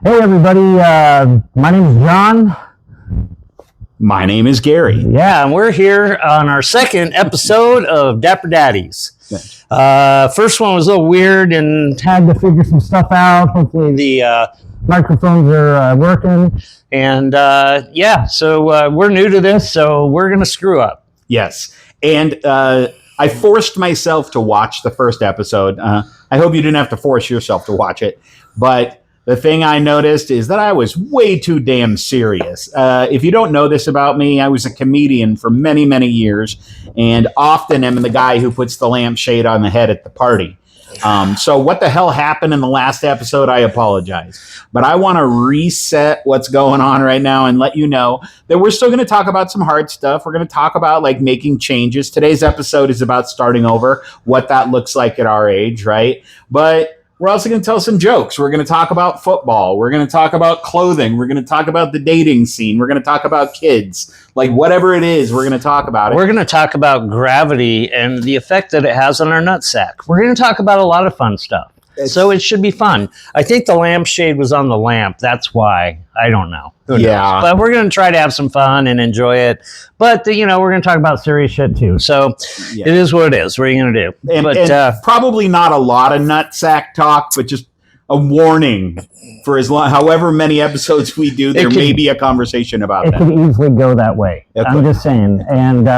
Hey everybody, my name is John. My name is Gary. Yeah, and we're here on our second episode of Dapper Daddies. First one was a little weird and had to figure some stuff out. Hopefully the microphones are working. And so we're new to this, so we're going to screw up. Yes, and I forced myself to watch the first episode. I hope you didn't have to force yourself to watch it, but the thing I noticed is that I was way too damn serious. If you don't know this about me, I was a comedian for many, many years, and often am the guy who puts the lampshade on the head at the party. So what the hell happened in the last episode, I apologize. But I want to reset what's going on right now and let you know that we're still going to talk about some hard stuff. We're going to talk about like making changes. Today's episode is about starting over, what that looks like at our age, right? But we're also going to tell some jokes. We're going to talk about football. We're going to talk about clothing. We're going to talk about the dating scene. We're going to talk about kids. Like whatever it is, we're going to talk about it. We're going to talk about gravity and the effect that it has on our nutsack. We're going to talk about a lot of fun stuff. So it should be fun. I think the lampshade was on the lamp. That's why. I don't know. Who knows? But we're going to try to have some fun and enjoy it. But, we're going to talk about serious shit too. So It is what it is. What are you going to do? And probably not a lot of nutsack talk, but just a warning for however many episodes we do, there may be a conversation about that. It could easily go that way. I'm just saying. And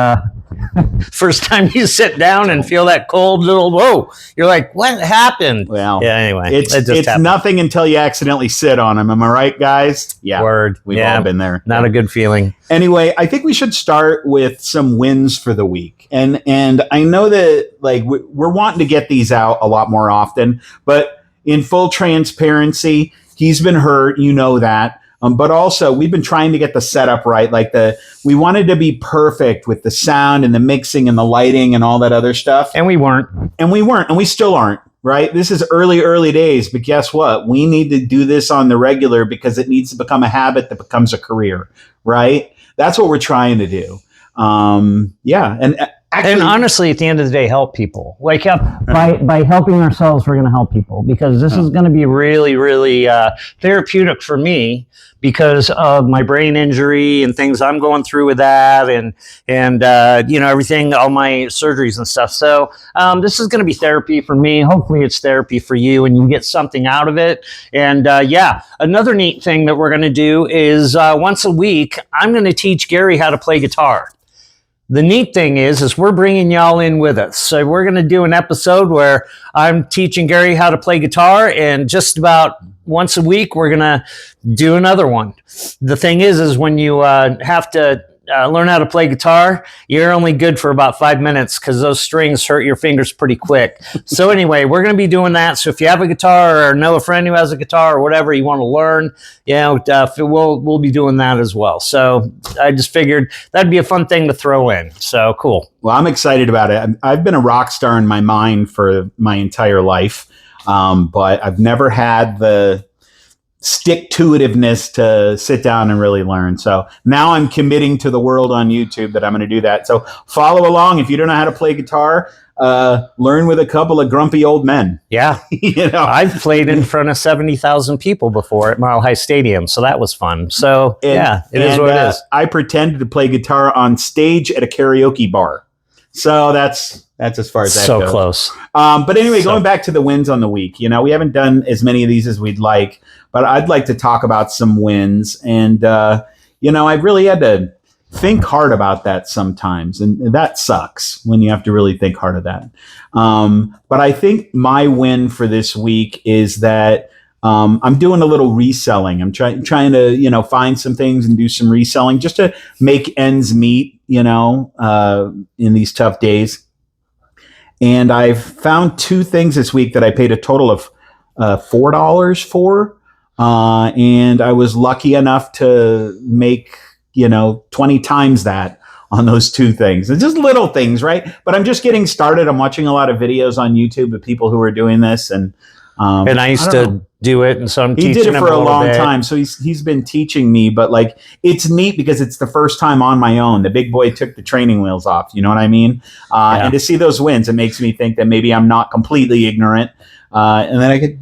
first time you sit down and feel that cold little whoa, you're like, what happened? Well, yeah. Anyway, it's nothing until you accidentally sit on them. Am I right, guys? Yeah, word. We've all been there. Not a good feeling. Anyway, I think we should start with some wins for the week, and I know that like we're wanting to get these out a lot more often, but in full transparency, he's been hurt. You know that. But also, we've been trying to get the setup right. We wanted to be perfect with the sound and the mixing and the lighting and all that other stuff. And we weren't. And we still aren't, right? This is early days. But guess what? We need to do this on the regular because it needs to become a habit that becomes a career, right? That's what we're trying to do. And honestly, at the end of the day, help people. By helping ourselves, we're going to help people because this is going to be really, really therapeutic for me because of my brain injury and things I'm going through with that and everything, all my surgeries and stuff. So this is going to be therapy for me. Hopefully it's therapy for you and you get something out of it. And another neat thing that we're going to do is once a week, I'm going to teach Gary how to play guitar. The neat thing is we're bringing y'all in with us. So we're going to do an episode where I'm teaching Gary how to play guitar, and just about once a week, we're going to do another one. The thing is when you have to learn how to play guitar, you're only good for about 5 minutes because those strings hurt your fingers pretty quick. So anyway, we're going to be doing that. So if you have a guitar or know a friend who has a guitar or whatever you want to learn, we'll be doing that as well. So I just figured that'd be a fun thing to throw in. So cool. Well, I'm excited about it. I've been a rock star in my mind for my entire life, but I've never had the stick-to-itiveness to sit down and really learn. So now I'm committing to the world on YouTube that I'm going to do that. So follow along. If you don't know how to play guitar, learn with a couple of grumpy old men. Yeah. I've played in front of 70,000 people before at Mile High Stadium. So that was fun. So it is what it is. I pretended to play guitar on stage at a karaoke bar. So that's as far as that goes. So close. But anyway, going back to the wins on the week, we haven't done as many of these as we'd like, but I'd like to talk about some wins. And, I really had to think hard about that sometimes. And that sucks when you have to really think hard of that. But I think my win for this week is that I'm doing a little reselling. I'm trying to, find some things and do some reselling just to make ends meet, in these tough days. And I've found two things this week that I paid a total of $4 for. And I was lucky enough to make, 20 times that on those two things. It's just little things, right? But I'm just getting started. I'm watching a lot of videos on YouTube of people who are doing this. And I used to do it, and so I'm teaching him. He did it for a long time, so he's been teaching me. But it's neat because it's the first time on my own. The big boy took the training wheels off. You know what I mean? And to see those wins, it makes me think that maybe I'm not completely ignorant, and then I could,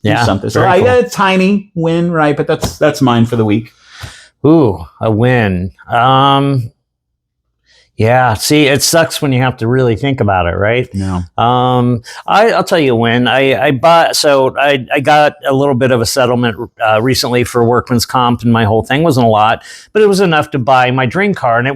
do something. So very I cool. got a tiny win, right? But that's mine for the week. Ooh, a win. Yeah. See, it sucks when you have to really think about it, right? No. I'll tell you when I got a little bit of a settlement recently for workman's comp, and my whole thing wasn't a lot, but it was enough to buy my dream car, and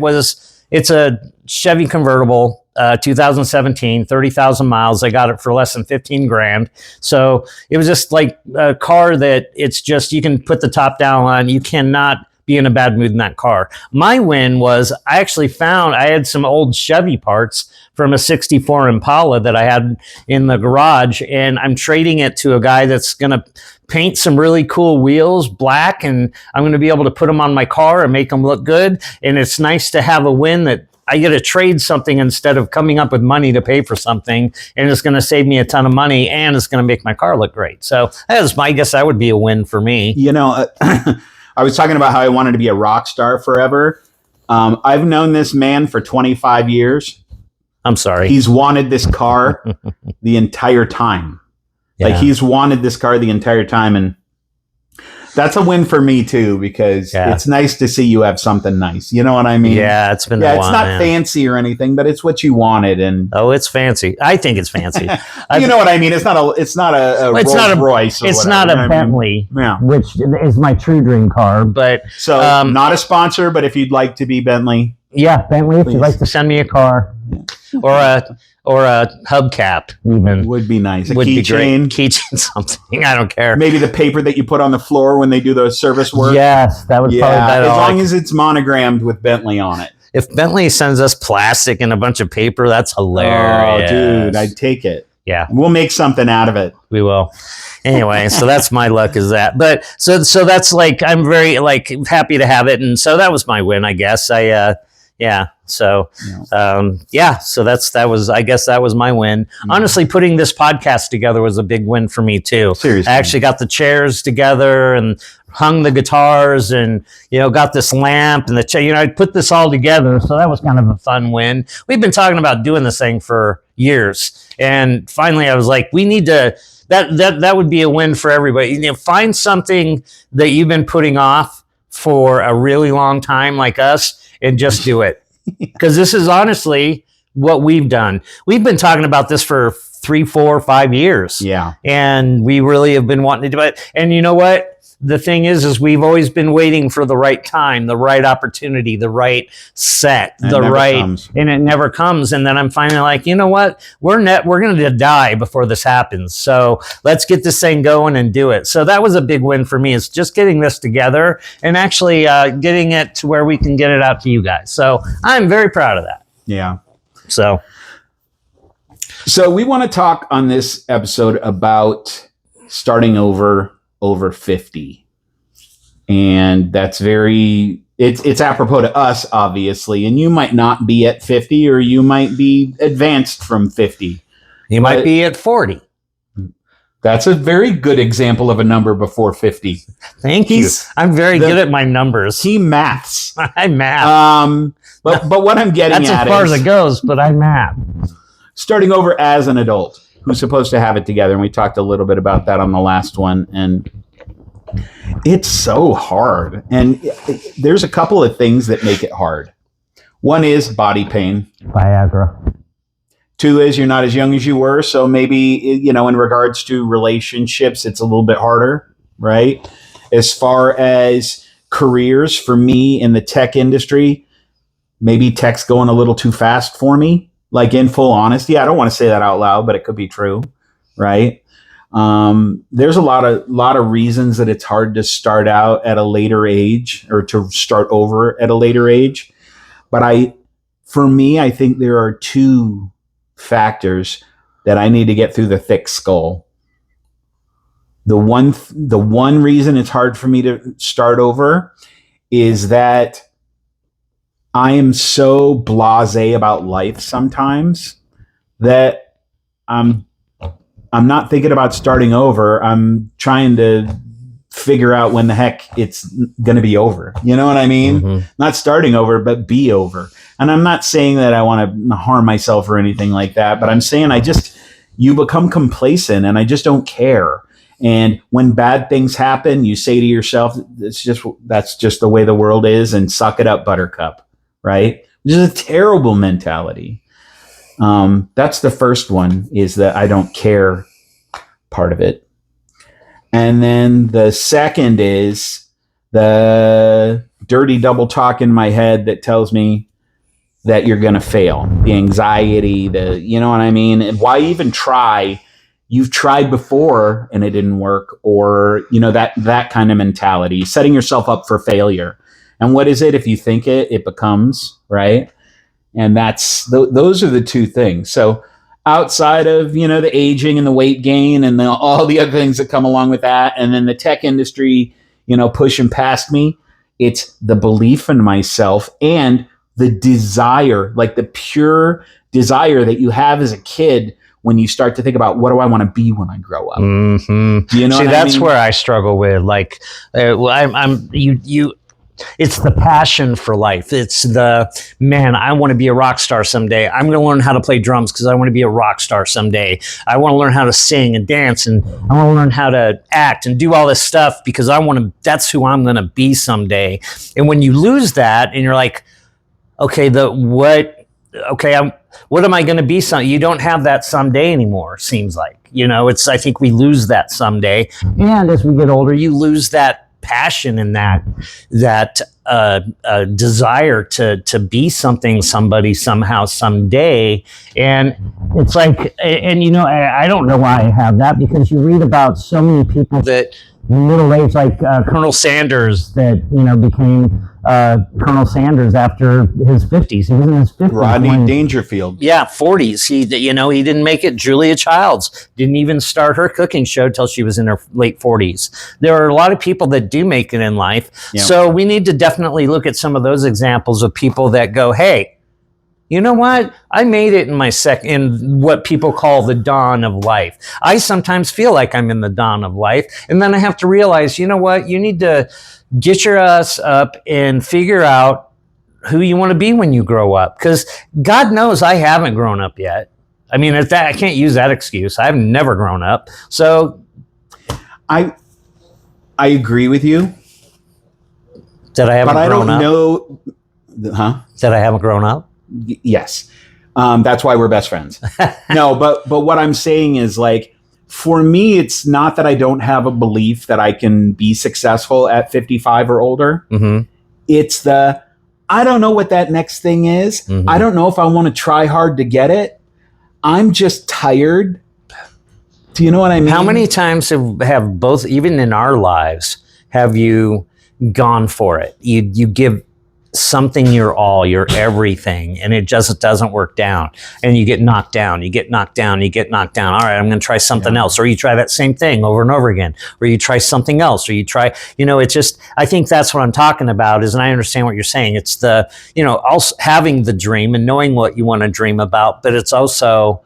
it's a Chevy convertible. 2017, 30,000 miles. I got it for less than 15 grand. So it was just like a car that it's just, you can put the top down on. You cannot be in a bad mood in that car. My win was I actually I had some old Chevy parts from a 64 Impala that I had in the garage, and I'm trading it to a guy that's going to paint some really cool wheels black, and I'm going to be able to put them on my car and make them look good. And it's nice to have a win that I get to trade something instead of coming up with money to pay for something, and it's going to save me a ton of money, and it's going to make my car look great. So I guess that would be a win for me. You know, I was talking about how I wanted to be a rock star forever. I've known this man for 25 years. I'm sorry. He's wanted this car the entire time. Yeah. Like, he's wanted this car the entire time, and that's a win for me too, because it's nice to see you have something nice. You know what I mean? Yeah, it's been a while, it's not fancy or anything, but it's what you wanted. And it's fancy. I think it's fancy. You know what I mean? It's not a Rolls Royce. It's not a Bentley, which is my true dream car. But so not a sponsor, but if you'd like to be Bentley, Bentley, if you'd like to send me a car or a hubcap, even would be nice. Would be great. Keychain, something. I don't care. Maybe the paper that you put on the floor when they do the service work. Yes, that would probably be as long as it's monogrammed with Bentley on it. If Bentley sends us plastic and a bunch of paper, that's hilarious. Oh, dude, I'd take it. Yeah, we'll make something out of it. We will. Anyway, so that's my luck is that. But so that's like, I'm very happy to have it, and so that was my win, I guess. So I guess that was my win. Mm-hmm. Honestly, putting this podcast together was a big win for me too. Seriously. I actually got the chairs together and hung the guitars, and got this lamp and I put this all together. So that was kind of a fun win. We've been talking about doing this thing for years, and finally I was like, we need to. That would be a win for everybody. Find something that you've been putting off for a really long time, like us, and just do it. Because this is honestly what we've done. We've been talking about this for 3, 4, 5 years. Yeah. And we really have been wanting to do it. And you know what? The thing is we've always been waiting for the right time, the right opportunity, the right set, and it never comes. And then I'm finally like, you know what? We're going to die before this happens. So let's get this thing going and do it. So that was a big win for me, is just getting this together and actually getting it to where we can get it out to you guys. So I'm very proud of that. Yeah. So we want to talk on this episode about starting over 50, and that's it's apropos to us, obviously, and you might not be at 50, or you might be advanced from 50. You might be at 40. That's a very good example of a number before 50. Thank you. I'm very good at my numbers. He maths. I math. But what I'm getting that's at as far is as it goes, but I math. Starting over as an adult who's supposed to have it together. And we talked a little bit about that on the last one. And it's so hard. And there's a couple of things that make it hard. One is body pain. Viagra. 2 is you're not as young as you were. So maybe, in regards to relationships, it's a little bit harder, right? As far as careers, for me in the tech industry, maybe tech's going a little too fast for me. Like, in full honesty, I don't want to say that out loud, but it could be true, right? There's a lot of reasons that it's hard to start out at a later age, or to start over at a later age. But for me, I think there are 2 factors that I need to get through the thick skull. The one reason it's hard for me to start over is that I am so blasé about life sometimes that I'm not thinking about starting over. I'm trying to figure out when the heck it's going to be over. You know what I mean? Mm-hmm. Not starting over, but be over. And I'm not saying that I want to harm myself or anything like that, but I'm saying you become complacent, and I just don't care. And when bad things happen, you say to yourself, that's just the way the world is, and suck it up, buttercup, right? Which is a terrible mentality. That's the first one, is that I don't care part of it. And then the second is the dirty double talk in my head that tells me that you're going to fail. The anxiety, you know what I mean? And why even try? You've tried before and it didn't work, or, that kind of mentality, setting yourself up for failure. And what is it? If you think it becomes, right? And those are the two things. So outside of, the aging and the weight gain and all the other things that come along with that, and then the tech industry, pushing past me, it's the belief in myself and the desire, like the pure desire that you have as a kid when you start to think about, what do I want to be when I grow up? Mm-hmm. Do you know? See, that's I mean? where I struggle with. Like, it's the passion for life. It's I want to be a rock star someday. I'm going to learn how to play drums because I want to be a rock star someday. I want to learn how to sing and dance, and I want to learn how to act and do all this stuff because that's who I'm going to be someday. And when you lose that and you're like, okay, what am I going to be? You don't have that someday anymore, seems like. I think we lose that someday. And as we get older, you lose that passion and that desire to be somebody, somehow, someday. And it's like, I don't know why I have that, because you read about so many people that middle age, like Colonel Sanders, that became Colonel Sanders after his 50s. He was in his 50s. Rodney Dangerfield. Yeah, 40s. He didn't make it. Julia Childs didn't even start her cooking show till she was in her late 40s. There are a lot of people that do make it in life. Yeah. So we need to definitely look at some of those examples of people that go, hey, you know what? I made it in what people call the dawn of life. I sometimes feel like I'm in the dawn of life. And then I have to realize, you know what? You need to get your ass up and figure out who you want to be when you grow up. Because God knows I haven't grown up yet. I mean, I can't use that excuse. I've never grown up. So I agree with you. That I haven't grown up? But I don't know. Huh? That I haven't grown up? Yes. That's why we're best friends. No, but what I'm saying is, like, for me, it's not that I don't have a belief that I can be successful at 55 or older. Mm-hmm. It's I don't know what that next thing is. Mm-hmm. I don't know if I want to try hard to get it. I'm just tired. Do you know what I mean? How many times have both, even in our lives, have you gone for it? You give something your all, your everything, and it just doesn't work down, and you get knocked down, you get knocked down. All right, I'm going to try something else. Or you try that same thing over and over again, or you try something else, or you try, it's just, I think that's what I'm talking about and I understand what you're saying. It's also having the dream and knowing what you want to dream about, but it's also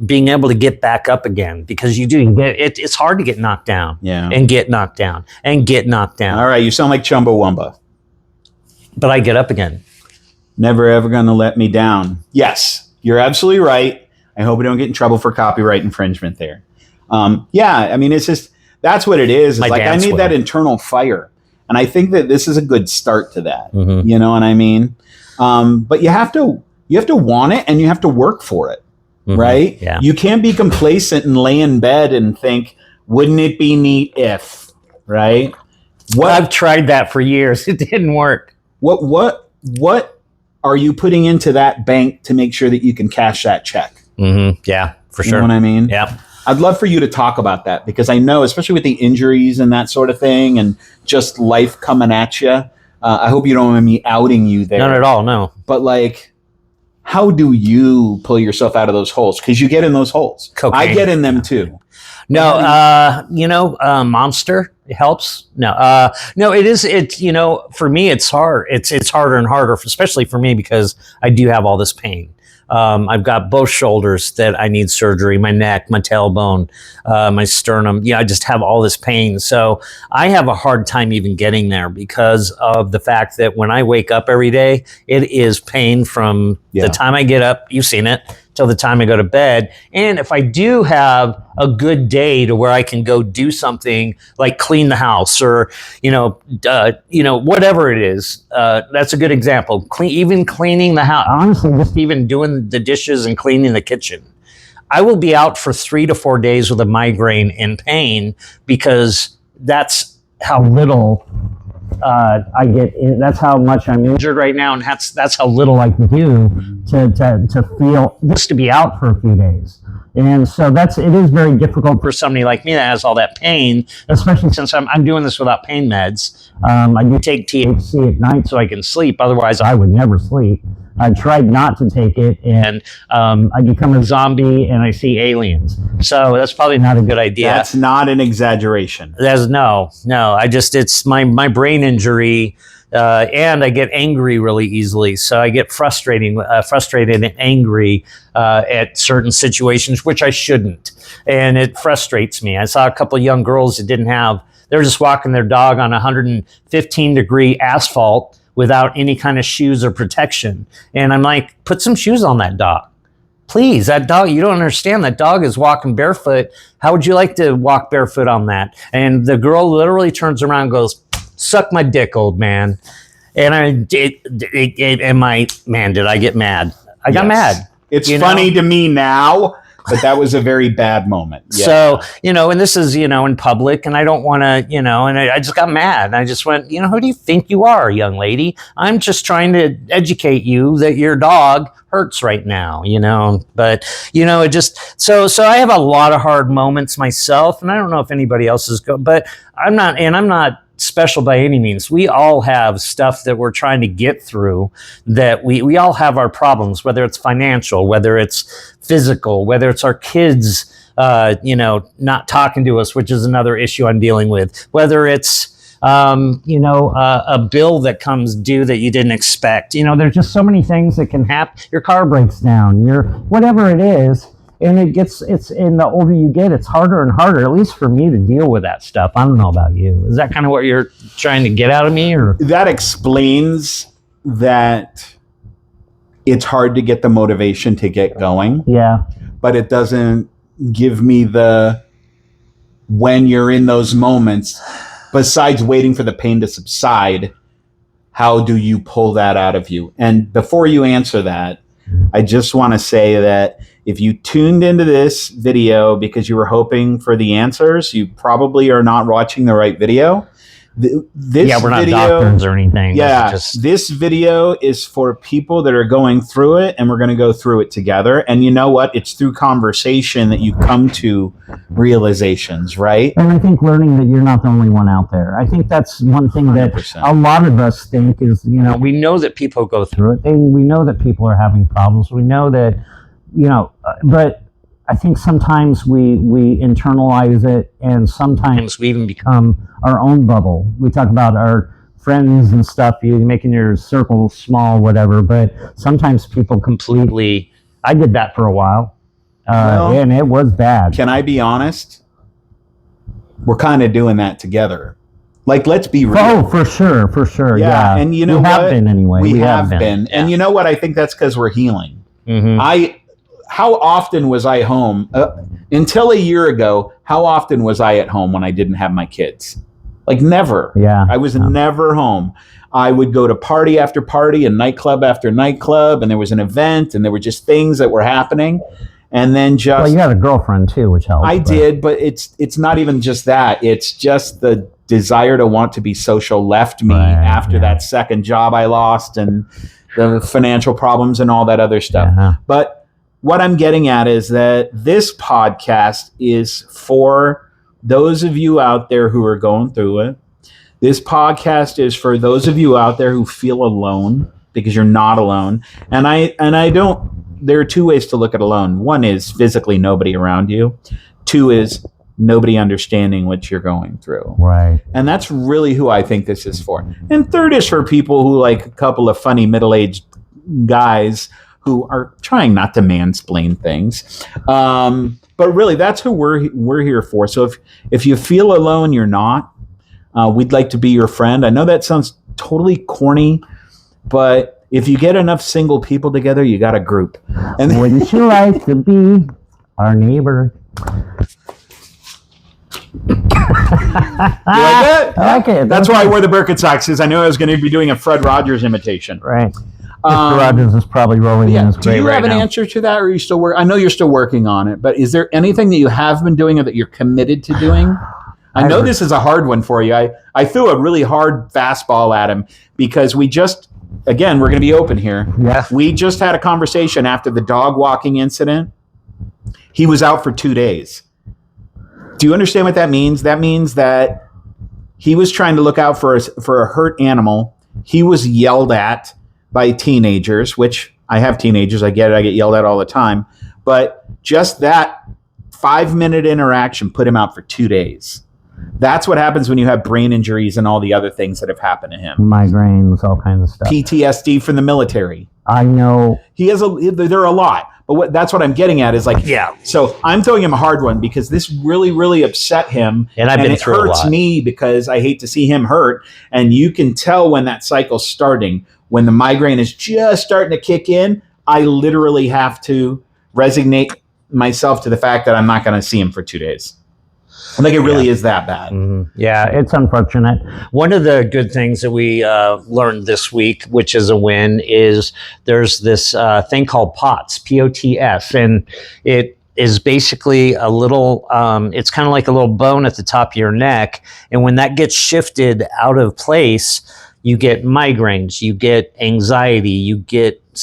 being able to get back up again, because it's hard to get knocked down and get knocked down and get knocked down. All right, you sound like Chumbawamba. But I get up again. Never ever going to let me down. Yes, you're absolutely right. I hope we don't get in trouble for copyright infringement there. I mean, it's just, that's what it is. It's like, I need that internal fire. And I think that this is a good start to that. Mm-hmm. You know what I mean? But you have to want it, and you have to work for it. Mm-hmm. Right? Yeah. You can't be complacent and lay in bed and think, wouldn't it be neat if, right? I've tried that for years. It didn't work. What are you putting into that bank to make sure that you can cash that check? Mm-hmm. Yeah, for sure. You know what I mean? Yeah. I'd love for you to talk about that, because I know, especially with the injuries and that sort of thing, and just life coming at you. I hope you don't mind me outing you there. Not at all, no. But like, how do you pull yourself out of those holes? Because you get in those holes. Cocaine. I get in them too. No, Monster helps. No, it is. For me, it's hard. It's harder and harder, especially for me, because I do have all this pain. I've got both shoulders that I need surgery, my neck, my tailbone, my sternum. I just have all this pain. So I have a hard time even getting there, because of the fact that when I wake up every day, it is pain from the time I get up, you've seen it, till the time I go to bed. And if I do have a good day to where I can go do something like clean the house or, whatever it is, that's a good example. Even cleaning the house, honestly, just even doing the dishes and cleaning the kitchen. I will be out for 3 to 4 days with a migraine and pain because that's how little I get. That's how much I'm injured right now, and that's how little I can do to feel just to be out for a few days. And so it is very difficult for somebody like me that has all that pain, especially since I'm doing this without pain meds. I do take THC at night so I can sleep. Otherwise, I would never sleep. I tried not to take it, and I become a zombie, and I see aliens. So that's probably not a good idea. That's not an exaggeration. No. It's my brain injury, and I get angry really easily. So I get frustrated and angry at certain situations, which I shouldn't, and it frustrates me. I saw a couple of young girls that they were just walking their dog on 115-degree asphalt without any kind of shoes or protection. And I'm like, put some shoes on that dog. Please, that dog, you don't understand. That dog is walking barefoot. How would you like to walk barefoot on that? And the girl literally turns around and goes, suck my dick, old man. And did I get mad? I got mad. It's funny to me now, but that was a very bad moment. Yeah. So, and this is, in public, and I don't want to, and I just got mad. And I just went, who do you think you are, young lady? I'm just trying to educate you that your dog hurts right now, but, it just, so I have a lot of hard moments myself, and I don't know if anybody else is but I'm not special by any means. We all have stuff that we're trying to get through, that we all have our problems, whether it's financial, whether it's physical, whether it's our kids, not talking to us, which is another issue I'm dealing with, whether it's, a bill that comes due that you didn't expect. There's just so many things that can happen. Your car breaks down, whatever it is. And the older you get, it's harder and harder, at least for me, to deal with that stuff. I don't know about you. Is that kind of what you're trying to get out of me? Or that explains that it's hard to get the motivation to get going. Yeah. But it doesn't give me when you're in those moments, besides waiting for the pain to subside, how do you pull that out of you? And before you answer that, I just want to say that if you tuned into this video because you were hoping for the answers, you probably are not watching the right video. We're not doctors or anything. Yeah, this video is for people that are going through it, and we're going to go through it together. And you know what? It's through conversation that you come to realizations, right? And I think learning that you're not the only one out there. I think that's one thing 100%. That a lot of us think is, we know that people go through it. We know that people are having problems. We know that, but I think sometimes we internalize it, and sometimes we even become our own bubble. We talk about our friends and stuff, you making your circle small, whatever, but sometimes people completely, I did that for a while, and it was bad. Can I be honest? We're kind of doing that together. Like, let's be real. Oh, for sure. Yeah. And we have been anyway. We have been. Yeah. And you know what? I think that's because we're healing. Mm-hmm. How often was I home? Until a year ago, how often was I at home when I didn't have my kids? Like, never. Yeah. I was never home. I would go to party after party and nightclub after nightclub, and there was an event, and there were just things that were happening. And then just... Well, you had a girlfriend, too, which helped. I did, but it's not even just that. It's just the desire to want to be social left me after that second job I lost and the financial problems and all that other stuff. Yeah. But what I'm getting at is that this podcast is for those of you out there who are going through it. This podcast is for those of you out there who feel alone, because you're not alone. And I don't, there are two ways to look at alone. One is physically nobody around you. Two is nobody understanding what you're going through. Right. And that's really who I think this is for. And third is for people who like a couple of funny middle-aged guys who are trying not to mansplain things. But really, that's who we're here for. So if you feel alone, you're not. We'd like to be your friend. I know that sounds totally corny, but if you get enough single people together, you got a group. And wouldn't you like to be our neighbor? You like that? I like it. That's why I wore the Birkenstocks, because I knew I was going to be doing a Fred Rogers imitation. Right. Mr. Rogers is probably rolling in his grave. Do you have an answer to that, or are you still I know you're still working on it, but is there anything that you have been doing or that you're committed to doing? I know this is a hard one for you. I threw a really hard fastball at him because again, we're going to be open here. Yeah. We just had a conversation after the dog walking incident. He was out for 2 days. Do you understand what that means? That means that he was trying to look out for a hurt animal. He was yelled at by teenagers, which I have teenagers. I get it. I get yelled at all the time. But just that 5-minute interaction put him out for 2 days. That's what happens when you have brain injuries and all the other things that have happened to him. Migraines, all kinds of stuff. PTSD from the military. I know. There are a lot. But that's what I'm getting at is like, yeah. So I'm throwing him a hard one because this really, really upset him. And I've been through a lot. It hurts me because I hate to see him hurt. And you can tell when that cycle's starting, when the migraine is just starting to kick in, I literally have to resignate myself to the fact that I'm not going to see him for 2 days. I think it really is that bad. Mm-hmm. Yeah, it's unfortunate. One of the good things that we learned this week, which is a win, is there's this thing called POTS, P-O-T-S, and it is basically a little, it's kind of like a little bone at the top of your neck, and when that gets shifted out of place, you get migraines, you get anxiety,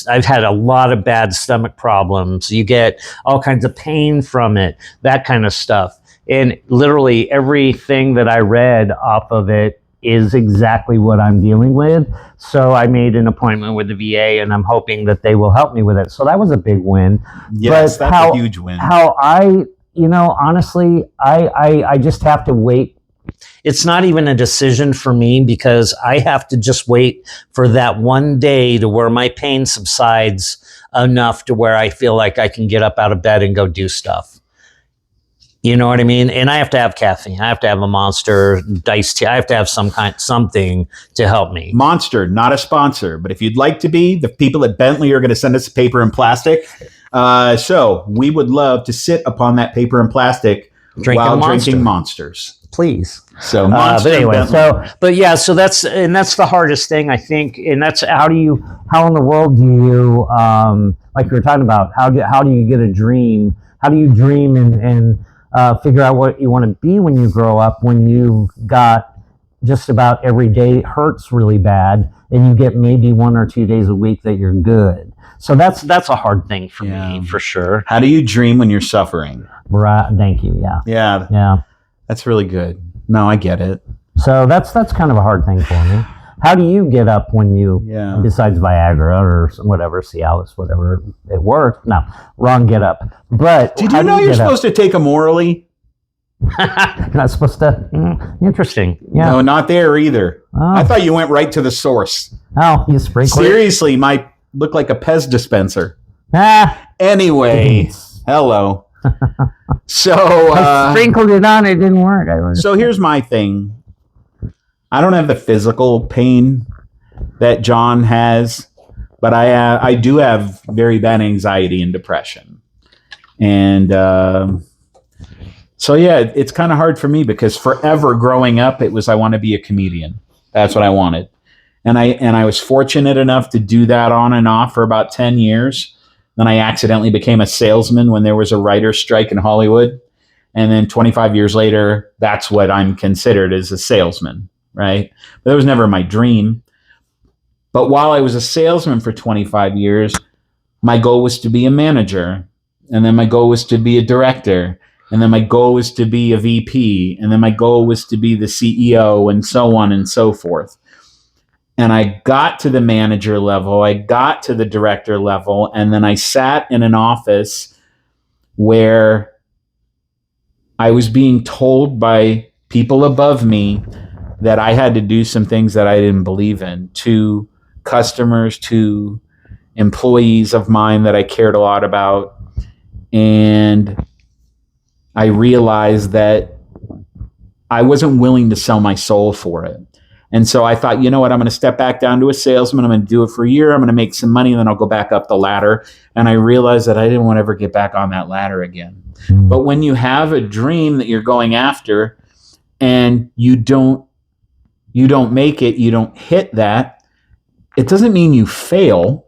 I've had a lot of bad stomach problems, you get all kinds of pain from it, that kind of stuff. And literally everything that I read off of it is exactly what I'm dealing with. So I made an appointment with the VA, and I'm hoping that they will help me with it. So that was a big win. Yes, but that's a huge win. Honestly, I just have to wait. It's not even a decision for me because I have to just wait for that one day to where my pain subsides enough to where I feel like I can get up out of bed and go do stuff. You know what I mean? And I have to have caffeine. I have to have a Monster, iced tea. I have to have something to help me. Monster, not a sponsor, but if you'd like to be, the people at Bentley are going to send us paper and plastic. So we would love to sit upon that paper and plastic while drinking Monsters. Pleplease. So Monster. But anyway, so that's the hardest thing, I think. And that's how in the world do you, like we were talking about, how do you get a dream? How do you dream and figure out what you want to be when you grow up, when you've got just about every day hurts really bad and you get maybe 1 or 2 days a week that you're good. So that's a hard thing for me, for sure. How do you dream when you're suffering? Right. Thank you. Yeah. Yeah. That's really good. No, I get it. So that's kind of a hard thing for me. How do you get up when you, besides Viagra or whatever, Cialis, whatever, it worked? No, wrong get up. But did you know you're supposed to take them orally? You're not supposed to? Interesting. Yeah. No, not there either. Oh. I thought you went right to the source. Oh, you sprinkle Seriously, might look like a Pez dispenser. Anyway, hello. So I sprinkled it on, it didn't work. So here's my thing. I don't have the physical pain that John has, but I do have very bad anxiety and depression. And so, it's kind of hard for me because forever growing up, it was I want to be a comedian. That's what I wanted. And I was fortunate enough to do that on and off for about 10 years. Then I accidentally became a salesman when there was a writer's strike in Hollywood. And then 25 years later, that's what I'm considered as a salesman. Right? But that was never my dream. But while I was a salesman for 25 years, my goal was to be a manager. And then my goal was to be a director. And then my goal was to be a VP. And then my goal was to be the CEO and so on and so forth. And I got to the manager level. I got to the director level. And then I sat in an office where I was being told by people above me that I had to do some things that I didn't believe in, to customers, to employees of mine that I cared a lot about. And I realized that I wasn't willing to sell my soul for it. And so I thought, you know what, I'm going to step back down to a salesman. I'm going to do it for a year. I'm going to make some money, and then I'll go back up the ladder. And I realized that I didn't want to ever get back on that ladder again. But when you have a dream that you're going after and you don't make it, you don't hit that, it doesn't mean you fail.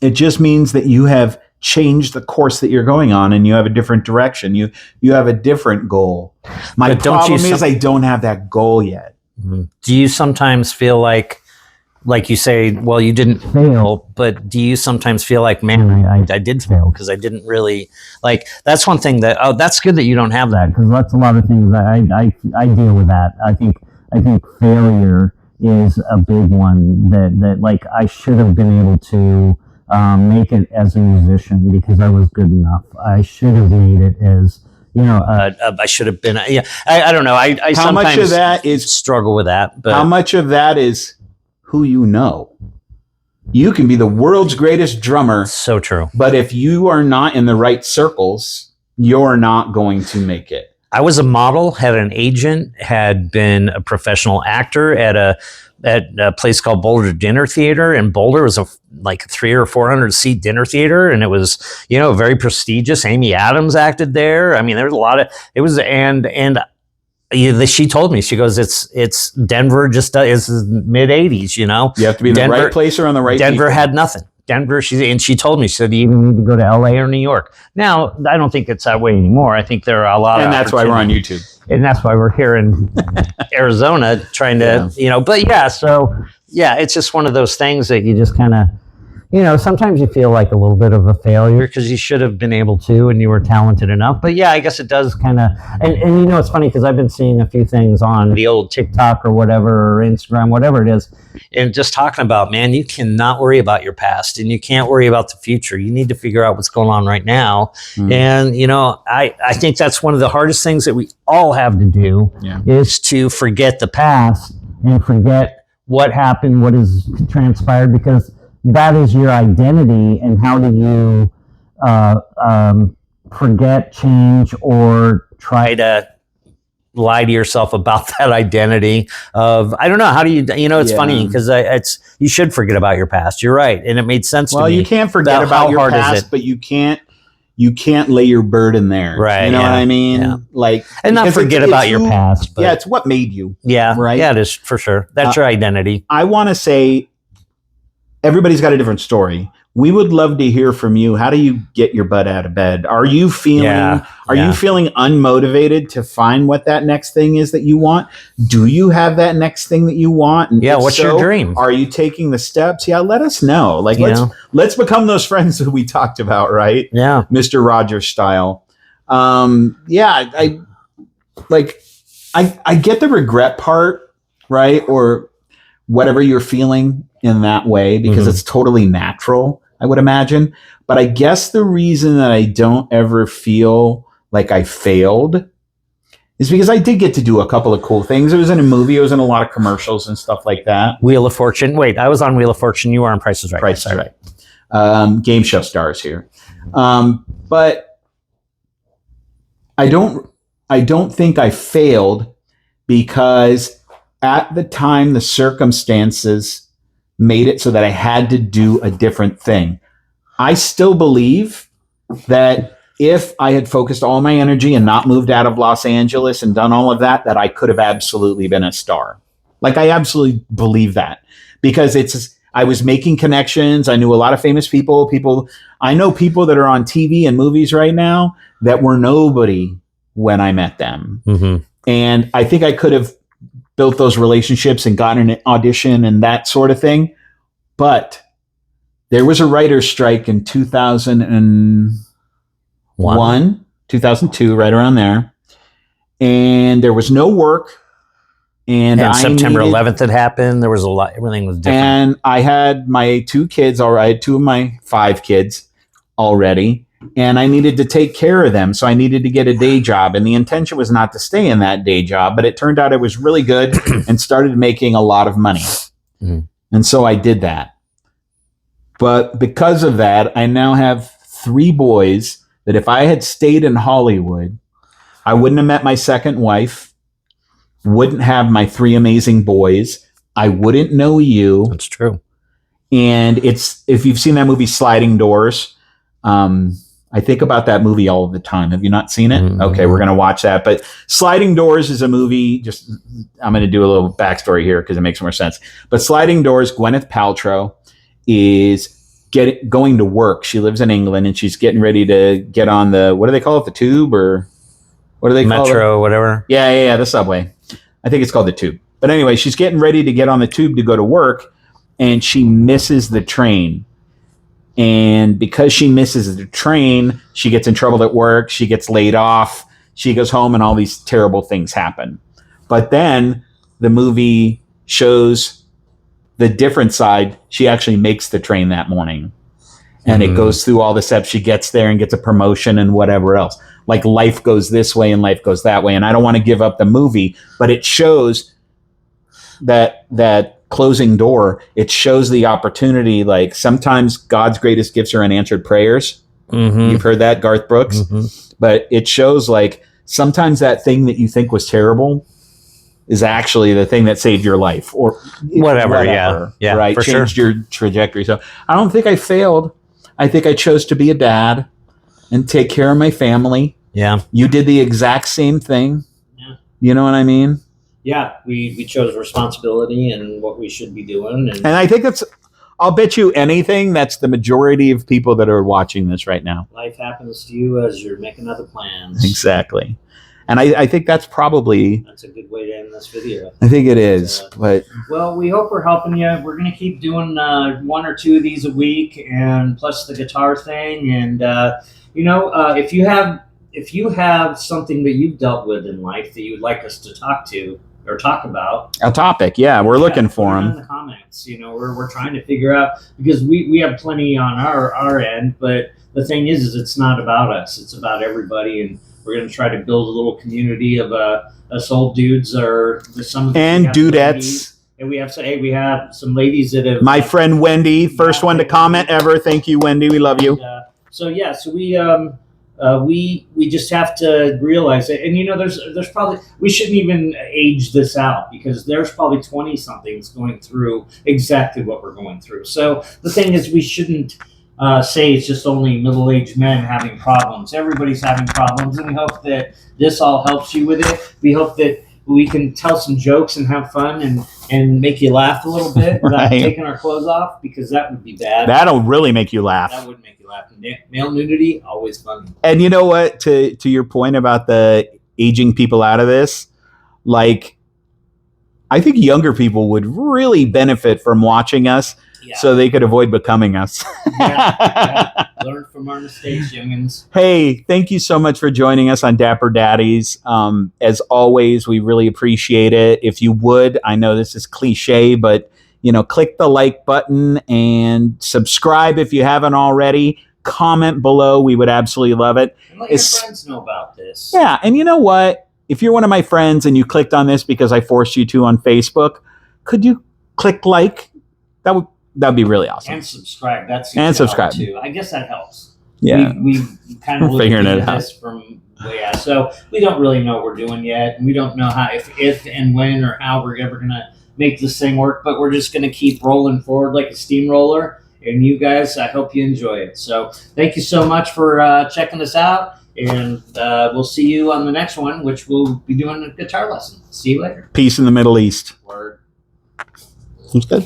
It just means that you have changed the course that you're going on, and you have a different direction. You have a different goal. My problem is I don't have that goal yet. Do you sometimes feel like you say, well, you didn't fail, but do you sometimes feel like, man, I did fail because I didn't really, like, that's one thing that, that's good that you don't have that, because that's a lot of things that I deal with that. I think failure is a big one that like I should have been able to make it as a musician because I was good enough. I should have made it as, I should have been, I don't know. I how sometimes much of that is struggle with that, but how much of that is who you know? You can be the world's greatest drummer. So true. But if you are not in the right circles, you're not going to make it. I was a model, had an agent, had been a professional actor at a place called Boulder Dinner Theater, and Boulder was a 300 or 400 seat dinner theater, and it was very prestigious. Amy Adams acted there. I mean, there was a lot of it was and she told me, she goes, it's Denver, just is mid 80s. You have to be in the right place or on the right. Denver people. had nothing. Denver, she told me, she said, you even need to go to LA or New York. Now, I don't think it's that way anymore. I think there are a lot of and that's why we're on YouTube. And that's why we're here in Arizona trying to, but it's just one of those things that you just kind of, sometimes you feel like a little bit of a failure because you should have been able to and you were talented enough. But yeah, I guess it does kind of, and it's funny because I've been seeing a few things on the old TikTok or whatever, or Instagram, whatever it is, and just talking about, man, you cannot worry about your past and you can't worry about the future. You need to figure out what's going on right now. And, I think that's one of the hardest things that we all have to do is to forget the past and forget what happened, what has transpired, because that is your identity. And how do you forget, change, or try to lie to yourself about that identity of, I don't know, how do you, it's funny because you should forget about your past. You're right. And it made sense to me. Well, you can't forget about your past, but you can't lay your burden there. Right. You know what I mean? Yeah. And not forget about your past. But it's what made you. Yeah. Right. Yeah, it is for sure. That's your identity. I want to say, everybody's got a different story. We would love to hear from you. How do you get your butt out of bed? Are you feeling you feeling unmotivated to find what that next thing is that you want? Do you have that next thing that you want? And what's your dream? Are you taking the steps? Yeah, let us know. Let's become those friends that we talked about, right? Yeah. Mr. Rogers style. I get the regret part, right? Or whatever you're feeling in that way, because it's totally natural, I would imagine. But I guess the reason that I don't ever feel like I failed is because I did get to do a couple of cool things. It was in a movie. It was in a lot of commercials and stuff like that. Wheel of Fortune. Wait, I was on Wheel of Fortune. You were on Price is Right. Price is Right. Game show stars here. But I don't think I failed because at the time the circumstances made it so that I had to do a different thing. I still believe that if I had focused all my energy and not moved out of Los Angeles and done all of that, that I could have absolutely been a star. I absolutely believe that, because I was making connections. I knew a lot of famous people. I know people that are on TV and movies right now that were nobody when I met them. And I think I could have built those relationships and gotten an audition and that sort of thing. But there was a writer's strike in 2001, 2002, right around there. And there was no work. And September 11th had happened. There was a lot. Everything was different. And I had my 2 kids already. I had 2 of my 5 kids already. And I needed to take care of them. So I needed to get a day job. And the intention was not to stay in that day job. But it turned out it was really good and started making a lot of money. And so I did that. But because of that, I now have 3 boys that if I had stayed in Hollywood, I wouldn't have met my second wife, wouldn't have my 3 amazing boys, I wouldn't know you. That's true. And it's, if you've seen that movie Sliding Doors, I think about that movie all the time. Have you not seen it? Mm-hmm. Okay, we're going to watch that. But Sliding Doors is a movie, just, I'm going to do a little backstory here because it makes more sense. But Sliding Doors, Gwyneth Paltrow is going to work. She lives in England and she's getting ready to get on the, what do they call it? The tube, or what do they call it? Metro, whatever. Yeah, the subway. I think it's called the tube. But anyway, she's getting ready to get on the tube to go to work, and she misses the train. And because she misses the train, she gets in trouble at work. She gets laid off. She goes home, and all these terrible things happen. But then the movie shows the different side. She actually makes the train that morning. And it goes through all the steps. She gets there and gets a promotion and whatever else. Like, life goes this way and life goes that way. And I don't want to give up the movie, but it shows that closing door. It shows the opportunity. Like, sometimes God's greatest gifts are unanswered prayers. Mm-hmm. You've heard that, Garth Brooks. Mm-hmm. But it shows, like, sometimes that thing that you think was terrible is actually the thing that saved your life, or whatever. Yeah, right. For changed your trajectory. So I don't think I failed. I think I chose to be a dad and take care of my family. Yeah. You did the exact same thing. Yeah. You know what I mean? Yeah. We chose responsibility and what we should be doing. And I think I'll bet you anything, that's the majority of people that are watching this right now. Life happens to you as you're making other plans. Exactly. And I think that's a good way to end this video. I think it is. Well, we hope we're helping you. We're going to keep doing 1 or 2 of these a week, and plus the guitar thing. And if you have something that you've dealt with in life that you would like us to talk about, a topic, we're looking for them in the comments. We're trying to figure out, because we have plenty on our end, but the thing is it's not about us. It's about everybody, and we're going to try to build a little community of us old dudes, or some and dudettes. And we have some ladies that have. My friend Wendy, first one to comment ever. Thank you, Wendy. We love you. So we just have to realize it. And there's probably, we shouldn't even age this out, because there's probably 20 somethings going through exactly what we're going through. So the thing is, we shouldn't say it's just only middle-aged men having problems. Everybody's having problems, and we hope that this all helps you with it. We hope that we can tell some jokes and have fun and make you laugh a little bit without taking our clothes off, because that would be bad. That'll really make you laugh. That would make you laugh. Male nudity, always funny. And you know what? To your point about the aging people out of this, like, I think younger people would really benefit from watching us. Yeah. So they could avoid becoming us. Learn from our mistakes, youngins. Hey, thank you so much for joining us on Dapper Daddies. As always, we really appreciate it. If you would, I know this is cliche, but click the like button and subscribe if you haven't already. Comment below. We would absolutely love it. And let your friends know about this. Yeah, and you know what? If you're one of my friends and you clicked on this because I forced you to on Facebook, could you click like? That'd be really awesome. And subscribe. Subscribe too. I guess that helps. Yeah, we kind of figuring it out. This from way out. So we don't really know what we're doing yet, and we don't know how, if and when or how we're ever gonna make this thing work. But we're just gonna keep rolling forward like a steamroller. And you guys, I hope you enjoy it. So thank you so much for checking us out, and we'll see you on the next one, which we'll be doing a guitar lesson. See you later. Peace in the Middle East. Word. Seems good.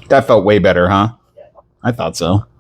That felt way better, huh? Yeah. I thought so.